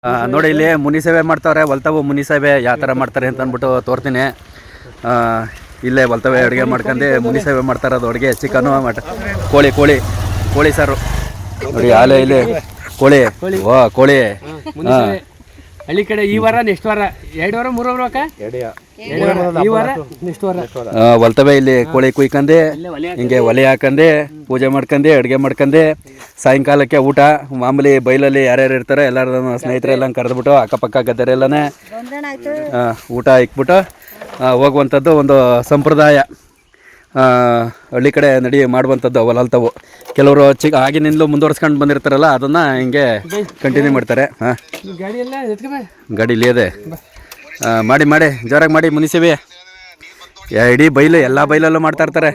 ನೋಡಿ ಇಲ್ಲಿ ಮುನಿ ಸೇವೆ ಮಾಡ್ತಾವ್ರೆ. ಹೊಲ್ತವು ಮುನಿ ಸೇವೆ ಯಾವ ಥರ ಮಾಡ್ತಾರೆ ಅಂತ ಅಂದ್ಬಿಟ್ಟು ತೋರ್ತೀನಿ. ಇಲ್ಲೇ ಹೊಲ್ತವೆ ಅಡುಗೆ ಮಾಡ್ಕೊಂಡು ಮುನಿ ಸೇವೆ ಮಾಡ್ತಾರೆ. ಅದು ಅಡುಗೆ ಚಿಕನು ಕೋಳಿ ಕೋಳಿ ಕೋಳಿ ಸಾರು ನೋಡಿ. ಆಲೆ ಇಲ್ಲಿ ಕೋಳಿ ಕೋಳಿ ಹಳ್ಳಿ ಕಡೆ ಈ ವಾರ ನೆಕ್ಸ್ಟ್ ವಾರ 2 ವಾರ 3 ವಾರ ಈ ವಾರ ನೆಕ್ಸ್ಟ್ ವಾರ ಹೊಲ್ತವೆ ಇಲ್ಲಿ ಕೋಳಿ ಕುಯ್ಕಂಡು ಹಿಂಗೆ ಒಲೆ ಹಾಕಂಡು ಪೂಜೆ ಮಾಡ್ಕೊಂಡು ಅಡುಗೆ ಮಾಡ್ಕೊಂಡು ಸಾಯಂಕಾಲಕ್ಕೆ ಊಟ ಮಾಮೂಲಿ ಬೈಲಲ್ಲಿ ಯಾರ್ಯಾರು ಇರ್ತಾರೆ ಎಲ್ಲರ ಸ್ನೇಹಿತರೆಲ್ಲ ಕರೆದ್ಬಿಟ್ಟು ಅಕ್ಕಪಕ್ಕ ಗದ್ದೆರೆಲ್ಲನೇ ಊಟ ಇಕ್ಬಿಟ್ಟು ಹೋಗುವಂಥದ್ದು ಒಂದು ಸಂಪ್ರದಾಯ. ಹಳ್ಳಿ ಕಡೆ ನಡಿ ಮಾಡುವಂಥದ್ದು ಅವಲ್ಲಲ್ತವು. ಕೆಲವರು ಆಗಿನಿಂದಲೂ ಮುಂದುವರ್ಸ್ಕೊಂಡು ಬಂದಿರ್ತಾರಲ್ಲ ಅದನ್ನು ಹಿಂಗೆ ಕಂಟಿನ್ಯೂ ಮಾಡ್ತಾರೆ. ಗಾಡಿ ಇಲ್ಲಿ ಇದೆ. ಮಾಡಿ ಮಾಡಿ ಜೋರಾಗಿ ಮಾಡಿ ಮುನಿಸೇವೆ. ಇಡೀ ಬೈಲು ಎಲ್ಲ ಬೈಲಲ್ಲೂ ಮಾಡ್ತಾಯಿರ್ತಾರೆ.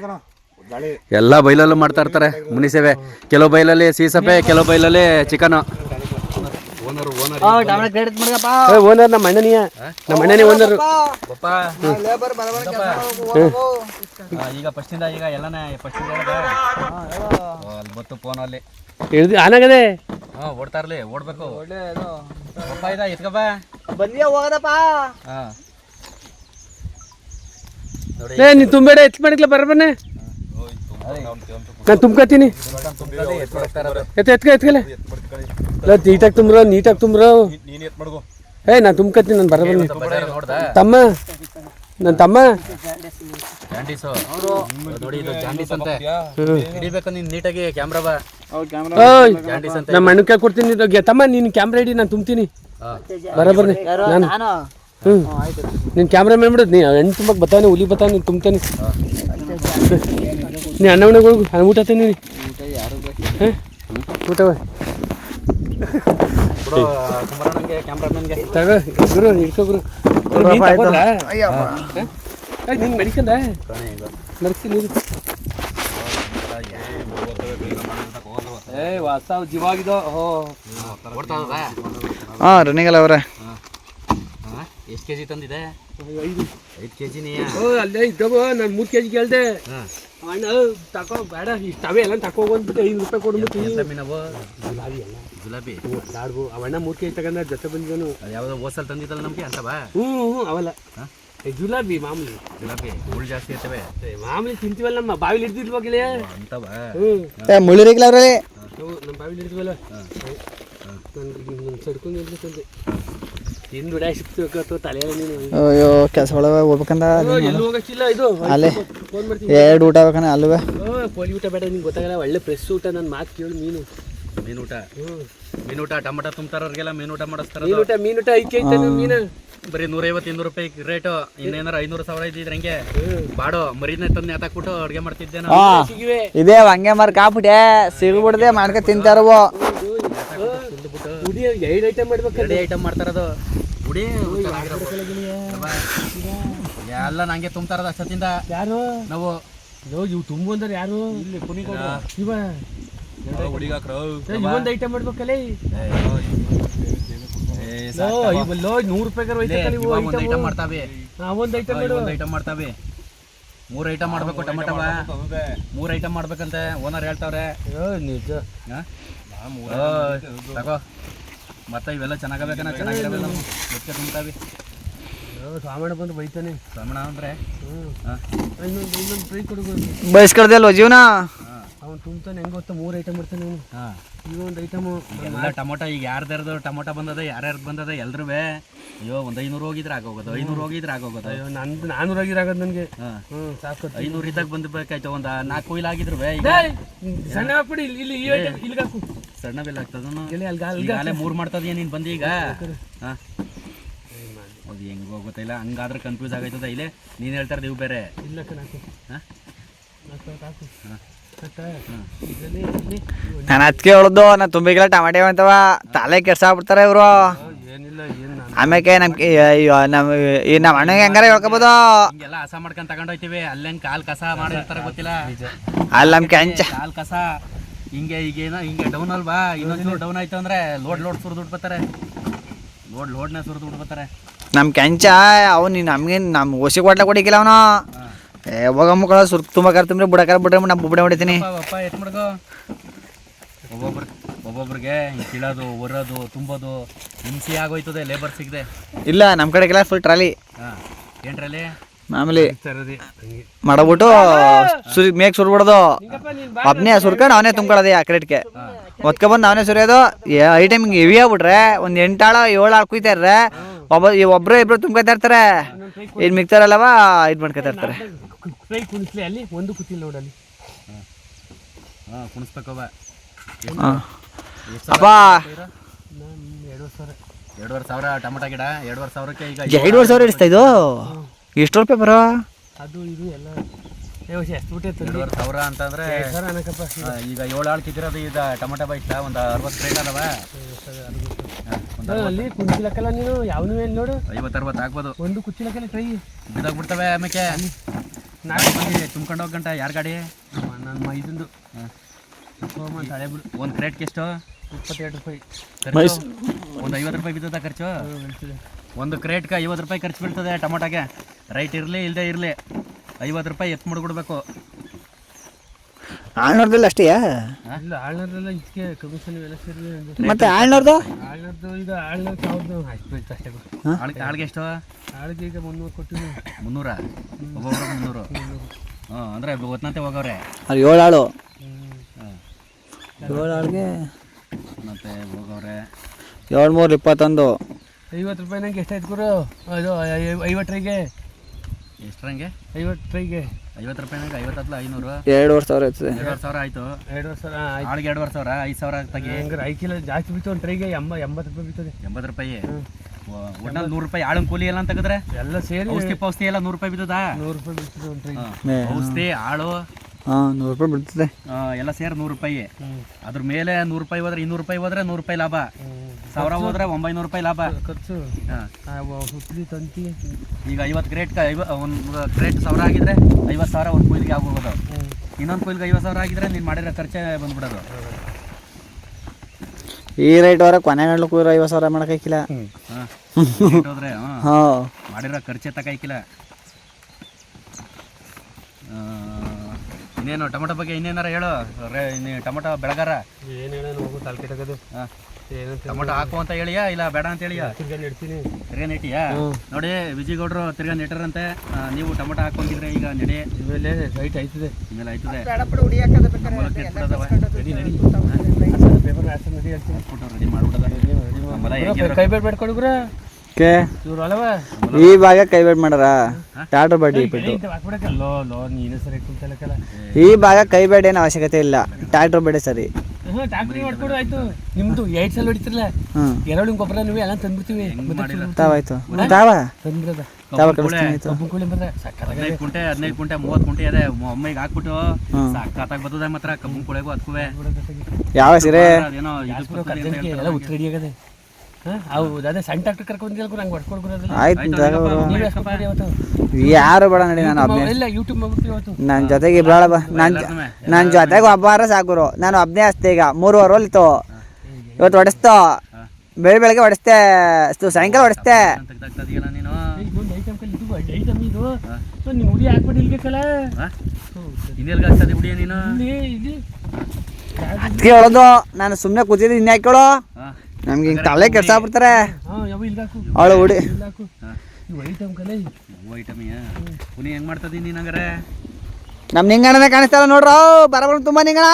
ಎಲ್ಲ ಬೈಲಲ್ಲೂ ಮಾಡ್ತಾಯಿರ್ತಾರೆ ಮುನಿಸೇವೆ. ಕೆಲವು ಬೈಲಲ್ಲಿ ಸೀಸಪ್ಪೆ, ಕೆಲವು ಬೈಲಲ್ಲಿ ಚಿಕನು. ಓನರ್ ನಮ್ಮ ಅಣ್ಣನಿಯ ಓನರ್. ಈಗ ಫಸ್ಟಿಂದ ಈಗ ಎಲ್ಲನೇ ಫಸ್ಟಿಂದ ಗೊತ್ತು ಫೋನಲ್ಲಿ ಆನಾಗದೆ ಓಡ್ತಾ ಇರ್ಲಿ, ಓಡ್ಬೇಕು. ಎತ್ಕಪ್ಪ ನೀನ್ ತುಂಬೇಡ ಎತ್ ಮಾಡಿಕ್ಲ ಬರಬನ್ನೇ ನಾನು ತುಂಬ್ಕತೀನಿ. ಎತ್ಕಲೆ ನೀಟಾಗಿ ತುಂಬ್ರ ನೀಟಾಗಿ ತುಂಬ್ರ. ನಾನು ತುಂಬ್ಕತೀನಿ. ನಾನು ಬರಬನ್ನಿ ತಮ್ಮ, ನನ್ನ ತಮ್ಮ. ನಮ್ಮ ಅಣ್ಣಕ್ಕೆ ಕೊಡ್ತೀನಿ ತಮ್ಮ. ನೀನು ಕ್ಯಾಮ್ರಾ ಹಿಡಿ, ನಾನು ತುಂಬ್ತೀನಿ. ಬರಬರ್ನಿ ನಾನು. ನೀನು ಕ್ಯಾಮ್ರಾ ಮೇಲೆ ಬಿಡೋದು. ನೀ ಹೆಣ್ಣು ತುಂಬಕ್ಕೆ ಬರ್ತಾನೆ, ಹುಲಿ ಬರ್ತಾನೆ, ನೀನು ತುಂಬ್ತಾನೆ. ನೀ ಅಣ್ಣ ಮನೆಗೆ ಹೋಗು, ಊಟ ನೀನು ಊಟವ ತಗೋ ಗುರು, ಇಟ್ಕೋ ಗುರು. ನೀನು ಮಡಿಕಂದ ಮಡಿಸಿ ನೀರು. ವಾಸ ಜೀವಾಗಿದೋ. ಹಾಂ ರನ್ನಿಂಗ್ ಅಲ್ಲ ಅವ್ರೆ. ಎಷ್ಟು ಕೆಜಿ ತಂದಿದೆ? 5 ಕೆಜಿ. ಅಲ್ಲೇ ಇದ್ದವ ನಾನು 3 ಕೆಜಿ ಕೇಳ್ದೆ. ಅಣ್ಣ ತಕೋ ಬೇಡ, ಇಷ್ಟು ತವೆ ಎಲ್ಲ ತಕೋಗೊಂಡ್ಬಿಟ್ಟು 5 ರೂಪಾಯಿ ಕೊಡ್ಬಿಟ್ಟು. ಗುಲಾಬಿ ಎಲ್ಲ ಗುಲಾಬಿ ದಾಡ್ಬು. ಅವಣ್ಣ 3 ಕೆಜಿ ತಗೊಂಡ ಜೊತೆ ಬಂದಿದ್ದನು. ಯಾವುದೋ ಹೋಸಲ್ ತಂದಿದ್ದಲ್ಲ ನಮಗೆ ಅಂತವ. ಅವಲ್ಲ ಜುಲಾಬಿ ಮಾಮೂಲಿ. ಗುಲಾಬಿ ಮುಳ್ಳು ಜಾಸ್ತಿ ಇರ್ತವೆ. ಮಾಮೂಲಿ ತಿಂತೀವಲ್ಲ, ನಮ್ಮ ಬಾವಿಲಿ ಹಿಡ್ದಿಲ್ವಾಗಲೇ ಅಂತವ. ಮುಳ್ಳಿರಿಗ್ಲ ಅವ್ರೆ ನಮ್ಮ ಬಾವಿಲಿ ಹಿಡ್ದಿವಲ್ಲ. ನಾನು ಸಡ್ಕೊಂಡು ತಂದೆ ತಿಂದು ಸಿಕ್ತು ತಲೆಯಲ್ಲಿ. ನೀನು ಅಯ್ಯೋ ಕೆಲಸ ಒಳಗೆ ಹೋಗ್ಬೇಕಂದ ಎಲ್ಲಿ ಹೋಗಕ್ಕಿಲ್ಲ. ಇದು ಅಲ್ಲೇ ಫೋನ್ ಮಾಡ್ತೀನಿ. 2 ಊಟ ಬೇಕನ ಅಲ್ವೇ? ಕೋಳಿ ಊಟ ಬೇಡ, ನಿಂಗೆ ಗೊತ್ತಾಗಲ್ಲ. ಒಳ್ಳೆ ಫ್ರೆಶ್ ಊಟ. ನನ್ನ ಮಾತು ಕೇಳು. ಮೀನೂಟ ಟೊಮೊಟೊ ತುಂಬ್ತಾರವ್ರಿಗೆಲ್ಲ ಮೀನೂಟ ಮಾಡಿಸ್ತಾರ. ಮೀನೂಟ 5 ಕೆಜಿ ಮೀನು ಬರೀ 150-200 ರೂಪಾಯಿ ರೇಟು. ಇನ್ನೇನಾರ 500,000 ಇದ್ದಿದ್ರೆ ಹಂಗೆ ಬಾಡೋ ಮರಿನ ತಂದು ಎತ್ತಾಕ್ಬಿಟ್ಟು ಅಡುಗೆ ಮಾಡ್ತಿದ್ದೇನೆ. ಇದೇ ಹಂಗೆ ಮಾರ್ಕ್ ಹಾಕ್ಬಿಟ್ಟೆ ಸಿಗ್ಬಿಡ್ದೆ ಮಾಡ್ಕೊ ತಿಂತಾರವು. 2 ಐಟಮ್ ಮಾಡ್ಬೇಕು. 2 ಐಟಮ್ ಮಾಡ್ತಾರದು. ಹುಡಿ ಎಲ್ಲ ನಂಗೆ ತುಂಬ್ತಾರದ ಅಷ್ಟೊತ್ತಿಂದ. ಯಾರು ನಾವು ಇವು ತುಂಬ ಅಂದ್ರೆ ಯಾರು? ಇಲ್ಲಿ ಕುನಿಗೌಡ ಇವ ಒಂದು ಐಟಮ್ ಮಾಡ್ಬೇಕಲ್ಲ. 100 ರೂಪಾಯಿ ಒಂದು ಐಟಮ್ ಮಾಡ್ತಾವೆ. ಒಂದು ಐಟಮ್ ಒಂದು ಐಟಮ್ ಮಾಡ್ತಾವೆ. 3 ಐಟಮ್ ಮಾಡ್ಬೇಕು. ಟೊಮೆಟೊ 3 ಐಟಮ್ ಮಾಡ್ಬೇಕಂತೆ ಓನರ್ ಹೇಳ್ತಾವ್ರೆ. ನಿಜ ತಗೋ ಮತ್ತೆ ಇವೆಲ್ಲ ಚೆನ್ನಾಗಬೇಕನ. ಚೆನ್ನಾಗಿರಬೇಕು ಮುಖ್ಯ ತುಂಬ್ತಾವೆ. ಸಾಮಾನ ಬಂದು ಬೈತಾನೆ. ಸಾಮಾನ ಅಂದ್ರೆ ಇನ್ನೊಂದು ಫ್ರೈ ಕೊಡ್ಬೋದು. ಬಯಸ್ಕೊಳ್ದೆ ಅಲ್ವ ಜೀವನ. ಅವ್ನು ತುಂಬ್ತಾನೆ. ಹೆಂಗೆ ಗೊತ್ತಾ 3 ಐಟಮ್ ಮಾಡ್ತಾನೆ ಅವನು. ಈಗ ಒಂದು ಐಟಮು ಎಲ್ಲ ಟೊಮೊಟೊ. ಈಗ ಯಾರ್ದಾರ್ದು ಟೊಮೊಟೊ ಬಂದದ, ಯಾರ್ಯಾರು ಬಂದದ ಎಲ್ರೂ ಅಯ್ಯೋ ಒಂದು 500 ಹೋಗಿದ್ರೆ ಆಗೋಗೋದು. 500 ಹೋಗಿದ್ರೆ ಆಗೋಗೋದು. ಅಯ್ಯೋ ನಂದು 400 ಆಗಿರಾಗೋದು ನನಗೆ. ಸಾಕು. 500 ಇದ್ದಾಗ ಬಂದ್ಬೇಕಾಯ್ತು. ಒಂದು 4 ಕೊಯ್ಲು ಆಗಿದ್ರು ಸಣ್ಣ ಹಾಕ್ಬಿಡಿ. ಇಲ್ಲಿ ಈ ಐಟಮ್ ಇಲ್ಲಿಗೆ ಹಾಕು. ಸಣ್ಣ ಬೆಲ್ಲ ಆಗ್ತದನು. ಅಲ್ಲೇ 3 ಮಾಡ್ತದೀಯ ನೀನು ಬಂದು ಈಗ. ಅದು ಹೆಂಗೆ ಹೋಗುತ್ತಿಲ್ಲ. ಹಂಗಾದ್ರೆ ಕನ್ಫ್ಯೂಸ್ ಆಗೈತದ. ಇಲ್ಲೇ ನೀನು ಹೇಳ್ತಾರೆ ನೀವು ಬೇರೆ. ಇಲ್ಲ ಕಣಾಕು. ನಾನು ಅದಕ್ಕೆ ಹೇಳೋದು. ನಾನು ತುಂಬಿಗೆಲ್ಲ ಟಮಾಟೆ ಅಂತವ ತಲೆ ಕೆಡ್ಸ ಆಗ್ಬಿಡ್ತಾರೆ ಇವರು. ಆಮೇಲೆ ನಮ್ಮ ಅಣ್ಣಗೆ ಹೆಂಗಾರ ಹೇಳ್ಕೊಬೋದು. ಹಿಂಗೆಲ್ಲ ಹಸ ಮಾಡ್ಕೊಂಡು ತಗೊಂಡೋಯ್ತೀವಿ. ಅಲ್ಲೇನು ಕಾಲು ಕಸ ಮಾಡಿರ್ತಾರೆ ಗೊತ್ತಿಲ್ಲ. ಅಲ್ಲಿ ನಮ್ಮ ಕೆಂಚ ಕಾಲು ಕಸ ಹಿಂಗೆ ಈಗೇನೋ ಹಿಂಗೆ ಡೌನ್ ಅಲ್ವಾ. ಇನ್ನೊಂದು ಡೌನ್ ಆಯ್ತು ಅಂದರೆ ಲೋಡ್ ಸುರಿದು ಬಿಡ್ಬತ್ತಾರೆ. ಲೋಡ್ನೇ ಸುರಿದು ಬಿಡ್ಬತ್ತಾರೆ. ನಮ್ಮ ಕೆಂಚ ಅವ್ನು ನಮ್ಗೆ ನಮ್ಮ ಹೊಸಿ ಕೊಟ್ಲೆ ಕೊಡಿಕಿಲ್ಲ ಅವನು. ಯಾವಾಗ ಮಕ್ಕಳ ಸುರ್ಕ್ ತುಂಬ ಕರ್ತೀನಿ ಬಿಡಕಾರ ಬಿಡ್ರೆ ನಮ್ಮ ಬುಡ ಹೊಡಿತೀನಿ. ಎತ್ ಮಾಡ್ಕೋ. ಒಬ್ಬೊಬ್ರು ಒಬ್ಬೊಬ್ರಿಗೆ ಕೀಳೋದು ಒರೋದು ತುಂಬೋದು ಹಿಂಸೆ ಆಗೋಯ್ತದೆ ಲೇಬರ್ ಸಿಗದೆ. ಇಲ್ಲ ನಮ್ಮ ಕಡೆಗೆಲ್ಲ ಫುಲ್ ಟ್ರಾಲಿ ಹಾಂ ಏನ್ರಲ್ಲಿ ಮಾಮೂಲಿ ತರದಿ ಹಂಗೆ ಮಾಡಬಿಟ್ಟು ಮೇಕ್ ಸುರ್ಬಿಡೋದು, ಒಬ್ಬನೇ ಸುರ್ಕೊಂಡು ಅವನೇ ತುಂಬ್ಕೊಳ್ಳೋದು ಆ ಕ್ರೇಟ್ಗೆ ಒತ್ಕೊಬಂದು ಅವನೇ ಸುರಿಯೋದು. ಐಟಮ್ ಹಿಂಗೆ ಹೆವಿ ಆಗ್ಬಿಟ್ರೆ ಒಂದು 8 ಆಳು 7 ಆಳು ಕುಯ್ತಾರ್ರೆ, ಒಬ್ಬರು ಇಬ್ಬರು ತುಂಬ್ಕೊತಾ ಇರ್ತಾರೆ, ಇದು ಮಿಕ್ತಾರಲ್ಲವ ಇದು ಮಾಡ್ಕೊತಾ ಇರ್ತಾರೆ. ಫ್ರೈ ಕುಣಿಸ್ಲಿ ಅಲ್ಲಿ ಒಂದು ಕೂತಿಲ್ಲ ನೋಡಲ್ಲಿ. ಹಾಂ ಕುಣಿಸ್ಬೇಕವ. ಅಪ್ಪ ನಾನು 2,500 2,500 ಟೊಮೊಟೊ ಗಿಡ 2,500ಕ್ಕೆ ಈಗ 2,500 ಇಡಿಸ್ತಾ ಇದು ಎಷ್ಟು ರೂಪಾಯಿ ಬರೋ ಅದು ಇದು ಎಲ್ಲ ಎಷ್ಟು ಬಿಟ್ಟೆ 2,500 ಅಂತಂದ್ರೆ ಅನ್ನಕಪ್ಪ. ಈಗ 7 ಆಳು ಕಿತ್ತಿರೋದು ಈಗ ಟೊಮೊಟೊ ಬೈತ ಒಂದು 60 ಕ್ರೇಟ್ ಅಲ್ಲವ. ಅಲ್ಲಿ ಕುಂಚಿಲಕ್ಕಲ್ಲ ನೀನು ಯಾವನು ಏನು ನೋಡು 50-60 ಆಗ್ಬೋದು. ಒಂದು ಕುಚ್ಚಿಲಕ್ಕಲ್ಲ ಟ್ರೈ ಬಿದ್ದೋಗ್ಬಿಡ್ತವೆ ಆಮೇಲೆ. 4 ಮಂದಿ ತುಂಬ್ಕೊಂಡು ಹೋಗಂಟ ಯಾರ ಗಾಡಿ ನನ್ನ ಮೈದಂದು ತಳೆ ಬಿಡು. ಒಂದು ಕ್ರೇಟ್ಗೆ ಎಷ್ಟು 22 ರೂಪಾಯಿ ಖರ್ಚು? ಒಂದು 50 ರೂಪಾಯಿ ಬಿದ್ದದ ಖರ್ಚು. ಒಂದು ಕ್ರೇಟ್ಗೆ 50 ರೂಪಾಯಿ ಖರ್ಚು ಬೀಳ್ತದೆ ಟೊಮೊಟೊಗೆ. ರೈಟ್ ಇರಲಿ ಇಲ್ಲದೆ ಇರಲಿ 50 ರೂಪಾಯಿ ಎತ್ತು ಮುಡ್ಬಿಡ್ಬೇಕು. ಆಳ್ನೋರ್ದಲ್ಲಿ ಅಷ್ಟೇ ಇಲ್ಲ ಆಳ್ನರ್ದೆಲ್ಲ ಇದಕ್ಕೆ ಕಮಿಷನ್ ಎಲ್ಲ ಸೇರಿ ಮತ್ತೆ ಆಳ್ನೋರ್ದು ಆಳ್ನರ್ದು ಈಗ ಆಳ್ನರ್ 1,000 ಆಯ್ತು ಬೀಳ್ತು ಅಷ್ಟೇ. ಆಳ್ಗೆ ಎಷ್ಟು? ಆಳಿಗೆ ಈಗ 300 ಕೊಟ್ಟಿವಿ. 300 ಒಬ್ಬೊಬ್ರು 300. ಹಾಂ ಅಂದರೆ ಹೊತ್ನಂತೆ ಹೋಗವ್ರೆ. ಅದು 7 ಆಳು ಹಾಂ 7 ಆಳಿಗೆ ಮತ್ತೆ ಹೋಗವ್ರೆ. 7 3 21 50 ರೂಪಾಯಿ ನಂಗೆ ಎಷ್ಟಾಯ್ತು ಗುರು? ಅದು 50 ಟ್ರೈಗೆ ಎಷ್ಟರಂಗೆ 50 ಟ್ರೈಗೆ 50 ರೂಪಾಯಿನಾಗ 50 ಹತ್ತಲ 500 2,500 ಇರ್ತದೆ. 2,500 ಆಯಿತು. 2,500 ಆಳಿಗೆ 2,500 5,000 ತೆಗಿ. ಹಂಗಾರೆ 5 ಕಿಲೋ ಜಾಸ್ತಿ ಬಿತ್ತು ಒಂದು ಟ್ರೈಗೆ 80 ರೂಪಾಯಿ ಬಿತ್ತದೆ. 80 ರೂಪಾಯಿ ಒಟ್ನಲ್ಲಿ 100 ರೂಪಾಯಿ ಆಳು ಕೂಲಿ ಎಲ್ಲ ತೆಗೆದ್ರೆ ಎಲ್ಲ ಸೇರಿ ಔಷಧಿ ಎಲ್ಲ 100 ರೂಪಾಯಿ ಬಿದ್ದದ. 100 ರೂಪಾಯಿ ಬಿಡ್ತದೆ ಒಂದು ಟ್ರೈಗೆ. ಔಷಧಿ ಆಳು ಹಾಂ 100 ರೂಪಾಯಿ ಬಿಡ್ತದೆ ಎಲ್ಲ ಸೇರಿ 100 ರೂಪಾಯಿ. ಅದ್ರ ಮೇಲೆ 100 ರೂಪಾಯಿ ಹೋದ್ರೆ 200 ರೂಪಾಯಿ ಹೋದ್ರೆ 100 ರೂಪಾಯಿ ಲಾಭ. 1000 ಹೋದ್ರೆ 900 ರೂಪಾಯಿ ಲಾಭ. ಖರ್ಚು ಹುಪ್ಪಳಿ ತಂತಿ. ಈಗ 50 ಕ್ರೇಟ್ಗೆ ಒಂದು ಕ್ರೇಟ್ 1000 ಆಗಿದ್ರೆ 50,000 ಒಂದು ಕೊಯ್ಲಿಗೆ ಆಗ್ಬೋದು. ಇನ್ನೊಂದು ಕೊಯ್ಲಿಗೆ 50,000 ಆಗಿದ್ರೆ ನೀನು ಮಾಡಿರೋ ಖರ್ಚೆ ಬಂದ್ಬಿಡೋದು. ಈ ರೇಟ್ ಅವರ ಕೊನೆಗಂಡ್ಲು ಕೂರ 50,000 ಮಾಡೋಕ್ಕಾಗಿಲ್ಲ. ಹೋದ್ರೆ ಹಾಂ ಮಾಡಿರೋ ಖರ್ಚೆ ತಕಾಯ್ಕಿಲ್ಲ. ಇನ್ನೇನು ಟೊಮೊಟೊ ಬಗ್ಗೆ ಇನ್ನೇನಾರ ಹೇಳು. ಟೊಮೊಟೊ ಬೆಳಗಾರ ಏನು ಹೇಳೋಣ ಹೋಗು ತಾಲ್ ಕೆಟ್ಟದು. ಏನು ಟೊಮೊಟೊ ಹಾಕು ಅಂತ ಹೇಳಿಯಾ ಇಲ್ಲ ಬೇಡ ಅಂತ ಹೇಳಿಯಾ? ತಿರ್ಗಾ ನೆಡ್ತೀನಿ. ತಿರ್ಗಾ ನೆಟ್ಟಿಯಾ? ನೋಡಿ ವಿಜಯಗೌಡರು ತಿರ್ಗಾ ನೆಟ್ಟರಂತೆ. ನೀವು ಟೊಮೊಟೊ ಹಾಕೊಂಡಿದ್ರೆ ಈಗ ನಡಿ ಇವೆಲ್ಲ ರೈಟ್ ಆಯ್ತದೆ. ಇನ್ಮೇಲೆ ಆಯ್ತದೆ ಪೇಪರ್ ಹಾಕ್ಸಿ ನಡಿ ಹೇಳ್ತೀನಿ. ರೆಡಿ ಮಾಡ್ಬಿಟ್ಟದ ಕೈ ಬೇಡ ಬೇಡ್ಕೊಡುಗ್ರ ಕೆ ಇವ್ರು ಅಲ್ಲವ ಈ ಭಾಗ ಕೈಬೇಡ್ ಮಾಡಾರ ಟಾಟೋ ಬಡ್ಡಿ ಬಿಟ್ಟು ಹಾಕ್ಬಿಡಕ್ಕಲ್ಲೋ ಲೋ ನೀನು ಸರಿ ಕುಂತಲಕ್ಕಲ್ಲ. ಈ ಭಾಗ ಕೈಬೇಡ ಏನು ಅವಶ್ಯಕತೆ ಇಲ್ಲ, ಟ್ಯಾಕ್ಟ್ರ್ ಬೇಡ ಸರಿ. ಹಾಂ ಟ್ಯಾಕ್ಟ್ರಿ ಮಾಡ್ಕೊಡು ಆಯ್ತು. ನಿಮ್ದು 8 ಸಲ ಹೊಡಿತಿರಲ್ಲ ಎರಡು ಗೊಬ್ಬರ ನೀವು ಎಲ್ಲ ತಂದ್ಬಿಡ್ತೀವಿ. ತಾವಾಯ್ತು ತಾವ ತಂದ್ರದ ತಾವ ಕಳಿಸ್ತೀನಿ ಆಯ್ತು. ಕಬ್ಬು ಕೂಳಿ ಬಂದ್ರೆ 15 ಕುಂಟೆ 30 ಕುಂಟೆ ಇದೆ. ಒಮ್ಮೆಗೆ ಹಾಕ್ಬಿಟ್ಟು ಸಾಕಾಗಿ ಬರ್ತದೆ ಮಾತ್ರ ಕಬ್ಬು ಕುಳೆಗೂ ಅದಕ್ಕೂ ಯಾವ ಸೀರೆ ಅದೇನೋ ಎಲ್ಲ ಉತ್ತರ ರೆಡಿ ಆಗದೆ. ಹೌದು ಅದೇ ಸಣ್ಣ ಟ್ಯಾಕ್ಟರ್ ಕರ್ಕೊಂಡು ನಂಗೆ ಹೊಡ್ಕೊಡ್ಕೊಡೋದಿಲ್ಲ. ಆಯ್ತು ಯಾರು ಬೇಡ ನಡಿ, ನಾನು ಒಬ್ಬನೇ ಇಲ್ಲ ಯೂಟ್ಯೂಬ್ ಮಾಡ್ಬಿಟ್ಟು ಇವತ್ತು ನನ್ನ ಜೊತೆಗೆ ಇಬ್ಬಳ ಬಾ. ನನ್ನ ಜೊತೆಗೆ ಒಬ್ಬಾರ ಸಾಕುರು. ನಾನು ಒಬ್ಬನೇ ಹಸ್ತೆ. ಈಗ 3 ಹೋಲಿತ್ತು ಇವತ್ತು ಹೊಡೆಸ್ತೋ. ಬೆಳಗ್ಗೆ ಹೊಡೆಸ್ತೆ, ಸಾಯಂಕಾಲ ಹೊಡೆಸ್ತೆ. ನೀನು ಇದೊಂದು ಐಟಮ್ ಕಲ್ಲಿ ಇದು ಐಟಮ್ ಇದು ನಿಮ್ಮ ಹುಡಿ ಹಾಕ್ಬಿಟ್ಟು ಇಲ್ಬೇಕಲ್ಲ. ಇನ್ನೆಲ್ಗ ಆಗ್ತದೆ ಹುಡಿಯ ನೀನು ಇಲ್ಲಿ ಅದಕ್ಕೆ ಹೇಳೋದು ನಾನು ಸುಮ್ಮನೆ ಕೂತಿದ್ದು. ಇನ್ನು ಹಾಕೊಳ್ಳೋ ನಮ್ಗೆ ಹಿಂಗೆ ತಲೆ ಕೆಡ್ಸ ಬಿಡ್ತಾರೆ. ಅವಳು ಹುಡಿ ಪುನಿ ಹೆಂಗ್ ಮಾಡ್ತದಿ ನೀನ್ ಹಂಗಾರೆ? ನಮ್ ನಿಂಗಣ್ಣನೇ ಕಾಣಿಸ್ತಲ್ಲ ನೋಡ್ರು. ಬರಬರ ತುಂಬಾ ನಿಂಗಣ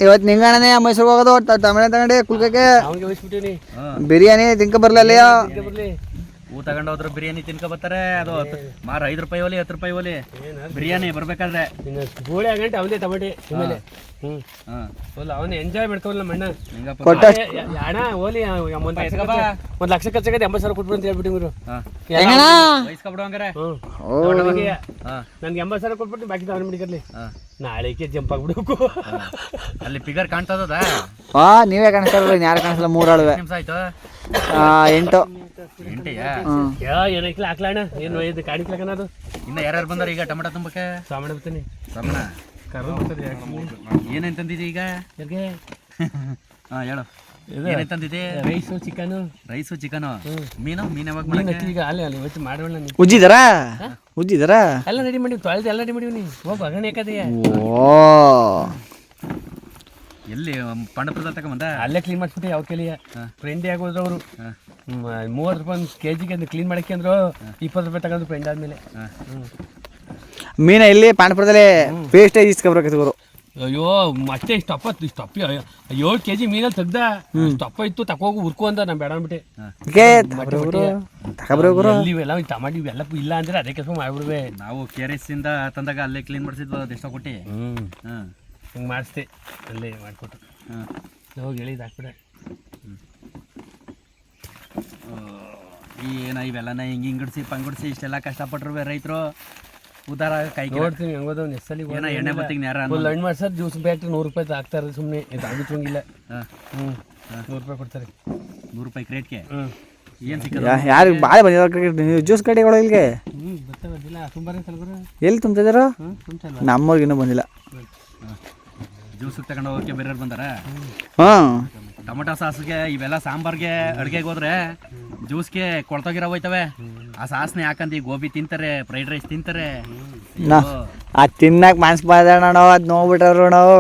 ಇವತ್ತು ನಿಂಗಣ್ಣನೇ ಮೈಸೂರಿಗೆ ಹೋಗೋದು. ತಮಿಳ ತಗೊಂಡು ಕುಲ್ಕಕ್ಕೆ ಬಿರಿಯಾನಿ ತಿನ್ಕ ಬರ್ಲಿಲ್ಲ. ಹೂ ತಗೊಂಡು ಹೋದ್ರು ಬಿರಿಯಾನಿ ತಿನ್ಕೊ ಬರ್ತಾರೆ. ಅದು ಮಾರು 5 ರೂಪಾಯಿ ಓಲಿ 10 ರೂಪಾಯಿ ಓಲಿ ಬಿರಿಯಾನಿ ಬರ್ಬೇಕಾದ್ರೆ ಗೋಳಿ ಆಗಂಟೆ ಅವನೇ ಟಮಾಟೆ ಮೇಲೆ. ಅವನು ಎಂಜಾಯ್ ಮಾಡ್ಕೊಲ್ಲ ಮಣ್ಣ ಅಣ್ಣ ಓಲಿ 1 ಲಕ್ಷ ಖರ್ಚಾಗದೆ 80,000 ಕೊಟ್ಬಿಡು ಅಂತ ಹೇಳ್ಬಿಟ್ಟು ಇವರು ವಯಸ್ಕೊಬಿಡು ಹಂಗಾರೆ. ನನ್ಗೆ 80,000 ಕೊಟ್ಬಿಟ್ಟು ಬಾಕಿ ಅವನು ಬಿಡಿಕರ್ಲಿ. ನಾಳೆಗೆ ಜಂಪ್ ಆಗ್ಬಿಡ್ಬೇಕು. ಅಲ್ಲಿ ಫಿಗರ್ ಕಾಣ್ತದ? ನೀವೇ ಕಾಣಿಸ್ತಾರ, ಯಾರು ಕಾಣಿಸಲ್ಲ. 3 ಆಳುವೆ ನಿಮಿಷ ಆಯ್ತು. 8 ಏನೈಕ್ಲ ಹಾಕ್ಲಣ್ಣ ಏನು ಇದು ಕಾಣಿಕ್ಲಕ್ಕನ ಅದು. ಇನ್ನ ಯಾರ್ಯಾರು ಬಂದಾರ ಈಗ ಟೊಮೊಟೊ ತುಂಬಕ್ಕೆ? ಸಾಮಾನ್ಯ ಬರ್ತೀನಿ ಏನೇನು ತಂದಿದ್ದೀ ಈಗ? ಹಾಂ ಹೇಳು. ಏನಂತಂದಿದೆ? ರೈಸು ಚಿಕನು ಮೀನು ಯಾವಾಗ ಮೀನು ಮಾಡಕ್ಕೆ? ಈಗ ಅಲ್ಲೇ ಅಲ್ಲಿ ಇವತ್ತು ಮಾಡೋಣ ನೀನು ಉಜ್ಜಿದಾರ ಉಜ್ಜಿದಾರ ಎಲ್ಲ ರೆಡಿ ಮಾಡಿ ತೊಳೆದು ಎಲ್ಲ ರೆಡಿ ಮಾಡಿವಿ ನೀ ಹೋಗಿ ಅಗಣೆ ಯಾಕದೆಯಾ ಓ ಎಲ್ಲಿ ಪಾಂಡಪುರದ ತಗೊಂಬಂದ? ಅಲ್ಲೇ ಕ್ಲೀನ್ ಮಾಡಿಸ್ಬಿಟ್ಟು ಯಾವ ಕೇಳಿಯ ಫ್ರೆಂಡ್ ಆಗೋದ್ರು ಅವರು 30 ರೂಪಾಯಿ ಒಂದು ಕೆಜಿಗೆ ಅದು ಕ್ಲೀನ್ ಮಾಡಕ್ಕೆ ಅಂದ್ರು 20 ರೂಪಾಯಿ ತಗೊಂಡು ಫ್ರೆಂಡ್ ಆದ್ಮೇಲೆ ಮೀನ ಇಲ್ಲಿ ಪಾಂಡಪುರದಲ್ಲಿ ಪೇಸ್ಟ್ ಇಸ್ಕೊಬ್ರಕೈತಿ ಗುರು. ಅಯ್ಯೋ ಅಷ್ಟೇ ಇಷ್ಟಪ್ಪ 7 ಕೆಜಿ ಮೀನಲ್ಲಿ ತೆಗ್ದ ಇಷ್ಟಪ್ಪ ಇತ್ತು ತಕೋಗು ಉರ್ಕು ಅಂತ ನಾನು ಬೇಡ ಅಂದ್ಬಿಟ್ಟೆ ಎಲ್ಲಿ ಇವೆಲ್ಲ ಟಮಾಟಿ ಇವೆಲ್ಲ ಇಲ್ಲ ಅಂದ್ರೆ ಅದೇ ಕೆಲಸ ಮಾಡ್ಬಿಡ್ವೆ. ನಾವು KRS ಇಂದ ತಂದಾಗ ಅಲ್ಲೇ ಕ್ಲೀನ್ ಮಾಡಿಸಿದ್ವು, ಅದೆಷ್ಟೋ ಕೊಟ್ಟು ಹಿಂಗೆ ಮಾಡಿಸ್ದೆ ಅಲ್ಲೇ ಮಾಡಿಕೊಟ್ಟು ಹೋಗಿ ಹೇಳಿದ್ದು ಹಾಕ್ಬಿಡೆ. ಏನ ಇವೆಲ್ಲನ ಹಿಂಗೆ ಹಿಂಗಡಿಸಿ ಪಂಗಡಿಸಿ ಇಷ್ಟೆಲ್ಲ ಕಷ್ಟಪಟ್ರು ರೈತರು ಉದಾರ ಕೈ ನೋಡ್ತೀನಿ ಹೆಂಗೋದ ಒಂದು ಎಷ್ಟಲ್ಲಿ ಏನ ಎಣ್ಣೆ ಬತ್ತಿಗೆ ನೇರ ಫುಲ್ ಹಣ್ಣು ಮಾಡ್ಸೋದು ಜ್ಯೂಸ್ ಬ್ಯಾಟ್ರಿ 100 ರೂಪಾಯಿ ಹಾಕ್ತಾರೆ ಸುಮ್ಮನೆ ಆಗಿತ್ತಂಗಿಲ್ಲ. 100 ರೂಪಾಯಿ ಕೊಡ್ತಾರೆ 100 ರೂಪಾಯಿ ಕ್ರೇಟ್ಗೆ. ಏನು ಸಿಕ್ಕದ? ಯಾರಿಗೆ ಭಾಳ ಬಂದಿದ್ದಾರೆ ಜ್ಯೂಸ್ ಕಡೆಗಳು ಇಲ್ಲಿಗೆ ಗೊತ್ತಾಗೋದಿಲ್ಲ ತುಂಬಾನೇ ತಲಗುರು ಎಲ್ಲಿ ತುಂಬ್ತಿದಾರೋ ತುಂಬ್ತಲ್ಲ ನಮ್ಮವ್ರಿಗೆ ಇನ್ನೂ ಬಂದಿಲ್ಲ. ಜ್ಯೂಸ್ ತಗೊಂಡು ಹೋಗಕ್ಕೆ ಬೇರೆಯವ್ರು ಬಂದಾರ. ಹಾಂ ಟೊಮೊಟೊ ಸಾಸ್ಗೆ ಇವೆಲ್ಲ ಸಾಂಬಾರ್ಗೆ ಅಡುಗೆಗೆ ಹೋದ್ರೆ ಜ್ಯೂಸ್ಗೆ ಕೊಳ್ತೋಗಿರೋ ಹೋಯ್ತವೆ. ಆ ಸಾಸ್ನೆ ಹಾಕಂದು ಗೋಬಿ ತಿಂತಾರೆ, ಫ್ರೈಡ್ ರೈಸ್ ತಿಂತಾರೆ. ಅದು ತಿನ್ನಕ್ಕೆ ಮನ್ಸು ಬಾದಣ್ಣ ನಾವು ಅದು ನೋಡ್ಬಿಟ್ರು ನಾವು.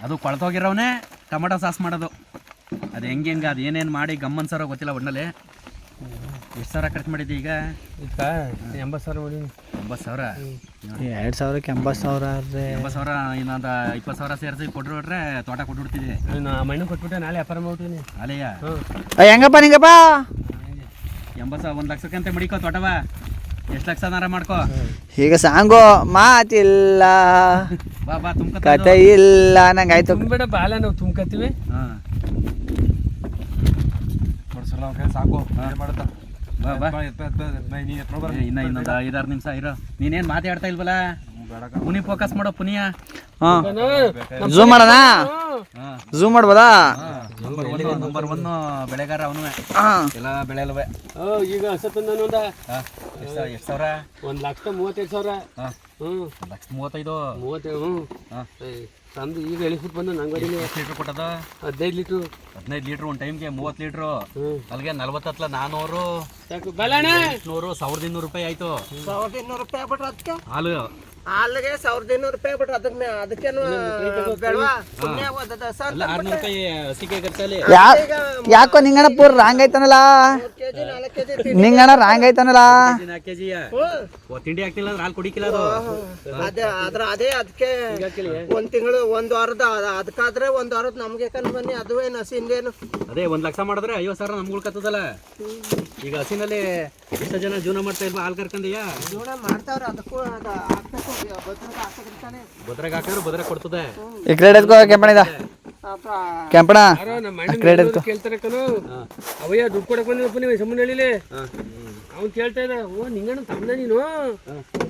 ಅದು ಕೊಳ್ತೋಗಿರೋವೇ ಟೊಮೊಟೊ ಸಾಸ್ ಮಾಡೋದು. ಅದು ಹೆಂಗೆ ಅದು ಏನೇನು ಮಾಡಿ ಗಮ್ಮನ್ಸರೋ ಗೊತ್ತಿಲ್ಲ. ಒಟ್ಟಿನಲ್ಲಿ ಎಷ್ಟು ಸಾವಿರ ಖರ್ಚು ಮಾಡಿದ್ದೆ ಈಗ? 80,000 ಮಾಡಿ 80,000. 2,000ಕ್ಕೆ 80,000 ಆದರೆ 80,000 ಇನ್ನೊಂದು 20,000 ಸೇರಿಸಿ ಕೊಟ್ರೆ ತೋಟ ಕೊಟ್ಬಿಡ್ತಿದ್ದೆ. ಮಣ್ಣು ಕೊಟ್ಬಿಟ್ಟೆ ನಾಳೆ ವ್ಯಾಪಾರ ಮಾಡ್ಬಿಡ್ತೀನಿ ಅಲೆಯ ಹೆಂಗಪ್ಪ ನಿಂಗಪ್ಪ 80,000 1 ಲಕ್ಷಕ್ಕೆ ಅಂತ ಮಡಿಕೋ ತೋಟವ. ಎಷ್ಟು ಲಕ್ಷನಾರ ಮಾಡ್ಕೋ. ಈಗ ಸಾಂಗು ಮಾತಿಲ್ಲ ಬಾ ಬಾ ತುಂಬ ಕತೆ ಇಲ್ಲ ನಂಗೆ ಆಯ್ತು. ತುಂಬೇಡ ಬಾಲ ನಾವು ತುಂಬ್ಕತ್ತೀವಿ. ಹಾಂ ಸಾಕು ಮಾಡುತ್ತಾ ಬಾ ಬಾ. ಇನ್ನೊಂದು 5-6 ನಿಮಿಷ ಇರೋ. ನೀನೇನು ಮಾತಾಡ್ತಾ ಇಲ್ವಲ್ಲ? ಪುನಿ ಫೋಕಸ್ ಮಾಡೋ ಪುನಿಯ. ಹಾಂ ಝೂಮ್ ಮಾಡೋಣ? ಝೂಮ್ ಮಾಡ್ಬೋದಾ? ನಂಬರ್ 1 ಬೆಳೆಗಾರ ಅವನು. ಹಾಂ ಎಲ್ಲ ಬೆಳೆ ಅಲ್ವೇ. ಈಗ ಹಸತ್ತಂದ ಎಷ್ಟು ಸಾವಿರ? 1,32,000. ಹ್ಞೂ 1,35,000. 30 ತಂದು ಈಗ ಎಳಿಸ್ಬಿಟ್ಟು ಬಂದು ನಂಗೆ ಗಾಡಿಲಿ. ಎಷ್ಟು ಲೀಟ್ರ್ ಕೊಟ್ಟದ? 15 ಲೀಟ್ರು. 15 ಲೀಟ್ರ್ ಒಂದು ಟೈಮ್ಗೆ 30 ಲೀಟ್ರು. ಅಲ್ಲಿಗೆ 40 400 ಸಾಕು ಬಲಣ್ಣ 100 1,200 ರೂಪಾಯಿ ಆಯ್ತು. 1,200 ರೂಪಾಯಿ ಬಿಟ್ರೆ ಅದಕ್ಕೆ ಹಾಲು ಹಾಲಿಗೆ 1,200 ರೂಪಾಯಿ ಬಿಟ್ರೆ ಅದಕ್ಕೇನು ಬೇಡವಾ? ಪುಣ್ಯ ಓದದ ಸರ್ ಅಲ್ಲ 600 ರೂಪಾಯಿ ಹಸಿಗೆ ಖರ್ಚಲ್ಲಿ. ಯಾಕೋ ನಿಂಗಣ ಪೂರ ರಾಂಗ್ ಐತಾನಲ್ಲ? 3 ಕೆಜಿ 4 ಕೆಜಿ ನಿಂಗಣ ರಾಂಗ್ ಐತಾನಲ್ಲ? 4 ಕೆಜಿ ತಿಂಡಿ ಹಾಕ್ತಿಲ್ಲ ಅಂದ್ರೆ ಹಾಲು ಕುಡಿಕಿಲ್ಲ ಅದು. ಅದೇ ಅದಕ್ಕೆ ಒಂದ್ ತಿಂಗಳು 1 ವಾರದ ಅದಕ್ಕಾದ್ರೆ 1 ವಾರದ ನಮ್ಗೆ ಕಣ್ ಬನ್ನಿ. ಅದುವೇನು ಹಸಿಂದೇನು ಅದೇ 1 ಲಕ್ಷ ಮಾಡಿದ್ರೆ 50,000 ನಮ್ಗೆ ಉಳ್ಕತ್ತದಲ್ಲ. ಈಗ ಹಸಿನಲ್ಲಿ ಎಷ್ಟು ಜನ ಜೀವನ ಮಾಡ್ತಾ ಇಲ್ವಾ? ಹಾಲು ಕರ್ಕಂದೀಯಾ? ಜೀವನ ಮಾಡ್ತಾವ್ರೆ. ಅದಕ್ಕೂ ಹಾಕ್ಬೇಕು ಭದ್ರತೆ ಹಾಕಿರ್ತಾನೆ. ಬದ್ರಾಗ ಹಾಕಿದ್ರೆ ಬದ್ರ ಕೊಡ್ತದೆ. ಈ ಕ್ರೆಡ್ ಎತ್ಕೋ ಕೆಂಪಣಿದ ಕೆಂಪಣ ನಮ್ಮ ಅಣ್ಣ ಕೇಳ್ತಾರೆ ಕನು ಅವಯ್ಯ ದುಡ್ಡು ಕೊಡಕ್ ಬಂದಿದ್ದಪ್ಪ ನೀವು ಸುಮ್ಮನೆ ಹೇಳಿಲಿ. ಅವ್ನು ಕೇಳ್ತಾ ಇದ್ದ, ಓ ನಿಂಗಣ್ಣ ತಮ್ಮನ ನೀನು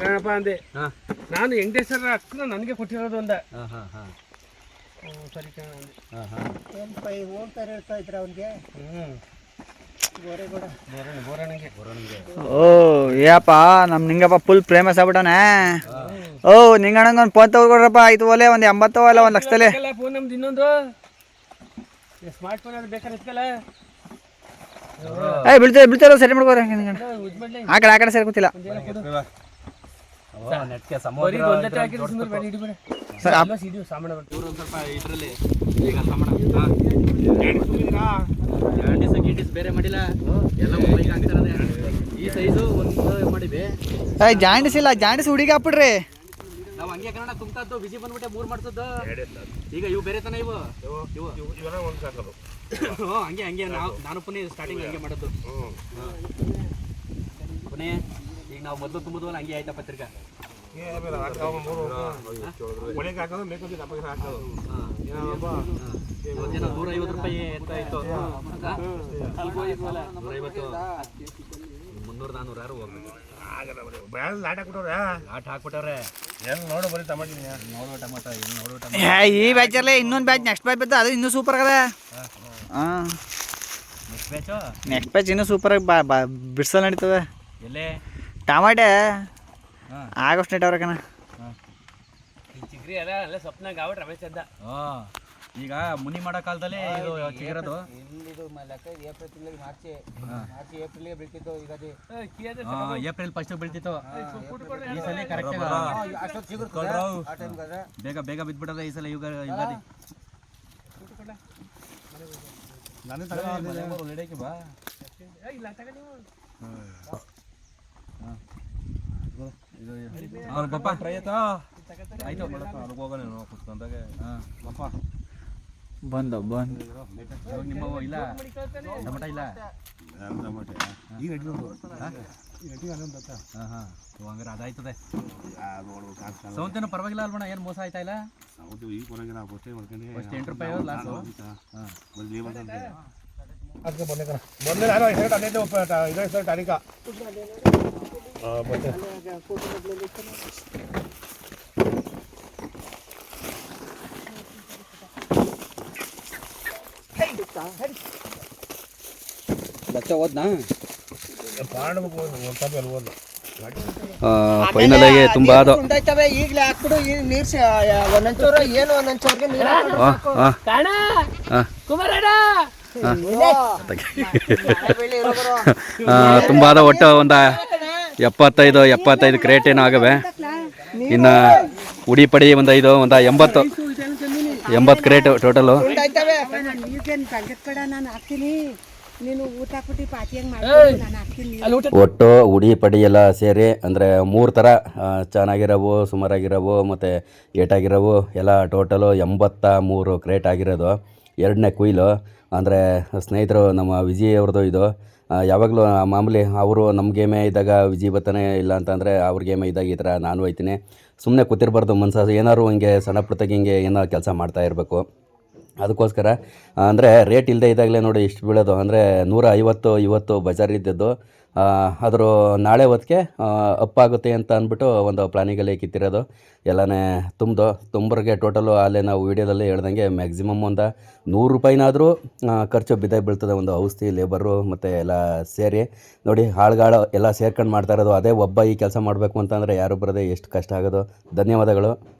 ಗಣಪ ಅಂದೆ. ನಾನು ವೆಂಕಟೇಶ್ವರ ಅಕ್ಕ ನನಗೆ ಕೊಟ್ಟಿರೋದು ಅಂದ. ಸರಿ ಕಣ ಅಂದೆ. ಹೋಗ್ತಾರೆ ಹೇಳ್ತಾ ಇದ್ರ ಅವ್ನಿಗೆ. ಓ ಏಪ್ಪ ನಮ್ಮ ನಿಂಗಪ್ಪ ಫುಲ್ ಫೇಮಸ್ ಆಗ್ಬಿಟ್ಟವನೆ. ಓ ನಿಂಗಣ್ಣಂಗೆ ಒಂದು ಫೋನ್ ತಗೊಡ್ರಪ್ಪ. ಆಯ್ತು ಒಲೆ ಒಂದು 80 ಅಲ್ಲ 1 ಲಕ್ಷದಲ್ಲಿ. ಫೋನ್ ನಮ್ದು ಇನ್ನೊಂದು ಸ್ಮಾರ್ಟ್ ಫೋನ್ ಅದು ಬೇಕಾದ್ರೆ ಇಟ್ಕಲ್ಲ. ಬೀಳ್ತಾರೋ ಸರಿ ಮಾಡ್ಕೋರಿ. ಆ ಕಡೆ ಸರಿ ಗೊತ್ತಿಲ್ಲ. ಬೇರೆ ಮಾಡಿಲ್ಲ ಎಲ್ಲ ಹಾಕ್ತಾರದೆ. ಈ ಸೈಜು ಒಂದು ಮಾಡಿವಿ. ಜಾಂಡಿಸ್ ಇಲ್ಲ, ಜಾಂಡಿಸ್ ಹುಡುಗಿ ಹಾಕ್ಬಿಡ್ರಿ. ನಾವು ಹಂಗೆ ಕನ್ನಡ ತುಂಬ್ತದ್ದು ಬಿಸಿ ಬಂದ್ಬಿಟ್ಟೆ 3 ಮಾಡ್ತದ್ದು. ಈಗ ಇವು ಬೇರೆ ತನ ಇವು ಹಂಗೆ ನಾನು ಪುನಃ ಸ್ಟಾರ್ಟಿಂಗ್ ಹಂಗೆ ಮಾಡೋದು. ಪುನಃ ಈಗ ನಾವು ಮೊದಲು ತುಂಬಿದ್ವಲ್ಲ ಹಂಗೆ ಆಯ್ತಾ ಪತ್ರಿಕಾ. ಏನೋ 150 ರೂಪಾಯಿ ಎಂತ ಆಯ್ತು. 150 300-400 ಯಾರು ಹೋಗ್ಬೇಕು. ಆಟ ಹಾಕ್ಬಿಟ್ಟವ್ರೆ. ಈ ಬ್ಯಾಚಲ್ಲೇ ಇನ್ನೊಂದು ಬ್ಯಾಚ್ ನೆಕ್ಸ್ಟ್ ಬ್ಯಾಚ್ ಬರ್ತದೆ. ಅದು ಇನ್ನೂ ಸೂಪರ್ ಆಗದ. ಹಾಂ ನೆಕ್ಸ್ಟ್ ಬ್ಯಾಚ್ ಇನ್ನೂ ಸೂಪರಾಗಿ ಬಿಡ್ಸಲ್ ನಡೀತದೆ. ಎಲ್ಲೇ ಟಮಾಟೆ ಆಗಸ್ಟ್ ನೆಟ್ ಅವ್ರ ಕಣ. ಚಿಗ್ರಿ ಅಲ್ಲ ಅಲ್ಲ ಸ್ವಪ್ನಾಗ ಆವಟ್ ರಮೇಶ್ ಅದ್ದ. ಈಗ ಮುನಿ ಮಾಡೋ ಕಾಲದಲ್ಲಿ ಇದು ಚಿಗಿರೋದು ಏಪ್ರಿಲ್ ತಿಂಗಳಿಗೆ ಮಾರ್ಚ್ ಏಪ್ರಿಲ್ಗೆ ಬೀಳ್ತಿತ್ತು ಈಗ ಅದು ಏಪ್ರಿಲ್ ಫಸ್ಟ್ ಬೀಳ್ತಿತ್ತು ಈ ಸಲ ಕರೆಕ್ಟ್ ಅಷ್ಟೊತ್ತು ಸಿಗುತ್ತೆ ಆ ಟೈಮ್ಗಾದ್ರೆ ಬೇಗ ಬೇಗ ಬಿದ್ಬಿಟ್ಟದ ಈ ಸಲ ಯುಗಾದಿ ನಾನೇ ತಗೊಂಡು ಬಾ ಇಲ್ಲ ತಗ ನೀವು ಅವ್ರ ಪಪ್ಪ ಟ್ರೈ ಆಯ್ತಾ ಆಯ್ತು ಹೋಗೋಣ ಕುತ್ಕೊಂಡಾಗ ಪಪ್ಪ ಬಂದು ನಿಮ್ಮ ಇಲ್ಲ ಟೊಮಟ ಇಲ್ಲ ಈಗ ಹಾಂ ಹಾಂ ಹಂಗಾರೆ ಅದಾಯ್ತದೆ ಸೌಂತೇನು ಪರವಾಗಿಲ್ಲ ಅಲ್ವಣ ಏನು ಮೋಸ ಆಯ್ತಾ ಇಲ್ಲ ಈಗ ಬರೋಂಗಿಲ್ಲ ಬಟ್ಟೆ ಮಾಡ್ಕೊಂಡು ಫಸ್ಟ್ 8 ರೂಪಾಯಿ ಲಾಸು ಹಾಂ ಅದಕ್ಕೆ ಮೊನ್ನೆ ನಾನು ಹೆಸರು ಅದೇ ಇದೇ ಹೆಸರು ಟಾನಿಕ ಮತ್ತೆ ಬಚ್ಚ ಓದ್ನಾ ಪಾಂಡ ಫೈನಲ್ ಆಗಿ ತುಂಬಾ ಅದು ಉಂಡಾಯ್ತವೆ ಈಗಲೇ ಹಾಕ್ಬಿಡು ಈಗ ನೀರು ಒಂದೊಂಚೂರು ಏನು ಒಂದೊಂಚೂರ್ಗೆ ನೀರು ಕಾಣ ಕುಮಾರಣ್ಣ ತುಂಬಾ ಅದ ಒಟ್ಟು ಒಂದು 75 ಕ್ರೇಟ್ ಏನೋ ಆಗವೆ ಇನ್ನು ಉಡಿ ಪಡಿ ಒಂದು 80 ಕ್ರೇಟ್ ಟೋಟಲು ಉಂಡಾಯ್ತವೆ ಈಗೇನು ಬೇಡ ನಾನು ಹಾಕ್ತೀನಿ ನೀನು ಊಟ ಹಾಕ್ಬಿಟ್ಟು ಪಾತಿ ಹಂಗೆ ಮಾಡಿ ನಾನು ಹಾಕ್ತೀನಿ ಒಟ್ಟು ಉಡಿ ಪಡಿ ಎಲ್ಲ ಸೇರಿ ಅಂದರೆ 3 ಥರ ಚೆನ್ನಾಗಿರೋವು ಸುಮಾರಾಗಿರೋವು ಮತ್ತು ಏಟಾಗಿರೋವು ಎಲ್ಲ ಟೋಟಲು 83 ಕ್ರೇಟ್ ಆಗಿರೋದು 2ನೇ ಕುಯ್ಲು ಅಂದರೆ ಸ್ನೇಹಿತರು ನಮ್ಮ ವಿಜಯ್ ಅವ್ರದ್ದು ಇದು ಯಾವಾಗಲೂ ಮಾಮೂಲಿ ಅವರು ನಮ್ಮ ಗೇಮೇ ಇದ್ದಾಗ ವಿಜಯ್ ಬರ್ತಾನೆ ಇಲ್ಲ ಅಂತಂದರೆ ಅವ್ರ ಗೇಮೇ ಇದ್ದಾಗ ಈ ಥರ ನಾನು ಹೋಯ್ತೀನಿ ಸುಮ್ಮನೆ ಕೂತಿರ್ಬಾರ್ದು ಮನ್ಸು ಏನಾದ್ರು ಹಿಂಗೆ ಸಣ್ಣ ಪುಟ್ಟದಾಗಿ ಹಿಂಗೆ ಏನೋ ಕೆಲಸ ಮಾಡ್ತಾ ಇರಬೇಕು ಅದಕ್ಕೋಸ್ಕರ ಅಂದರೆ ರೇಟ್ ಇಲ್ಲದೆ ಇದ್ದಾಗಲೇ ನೋಡಿ ಇಷ್ಟು ಬೀಳೋದು ಅಂದರೆ 150 ಇವತ್ತು ಬಜಾರ್ ಇದ್ದದ್ದು ಆದರೂ ನಾಳೆ ಹೊತ್ತಿಗೆ ಅಪ್ಪಾಗುತ್ತೆ ಅಂತ ಅಂದ್ಬಿಟ್ಟು ಒಂದು ಪ್ಲಾನಿಂಗಲ್ಲಿ ಕಿತ್ತಿರೋದು ಎಲ್ಲನೇ ತುಂಬ್ರಿಗೆ ಟೋಟಲು ಅಲ್ಲೇ ನಾವು ವೀಡಿಯೋದಲ್ಲಿ ಹೇಳ್ದಂಗೆ ಮ್ಯಾಕ್ಸಿಮಮ್ ಒಂದು 100 ರೂಪಾಯಿನಾದರೂ ಖರ್ಚು ಬಿದ್ದೇ ಬೀಳ್ತದೆ ಒಂದು ಔಷಧಿ ಲೇಬರು ಮತ್ತು ಎಲ್ಲ ಸೇರಿ ನೋಡಿ ಆಳುಗಳು ಎಲ್ಲ ಸೇರ್ಕೊಂಡು ಮಾಡ್ತಾ ಇರೋದು ಅದೇ ಒಬ್ಬ ಈ ಕೆಲಸ ಮಾಡಬೇಕು ಅಂತಂದರೆ ಯಾರು ಬರೋದೇ ಎಷ್ಟು ಕಷ್ಟ ಆಗೋದು ಧನ್ಯವಾದಗಳು.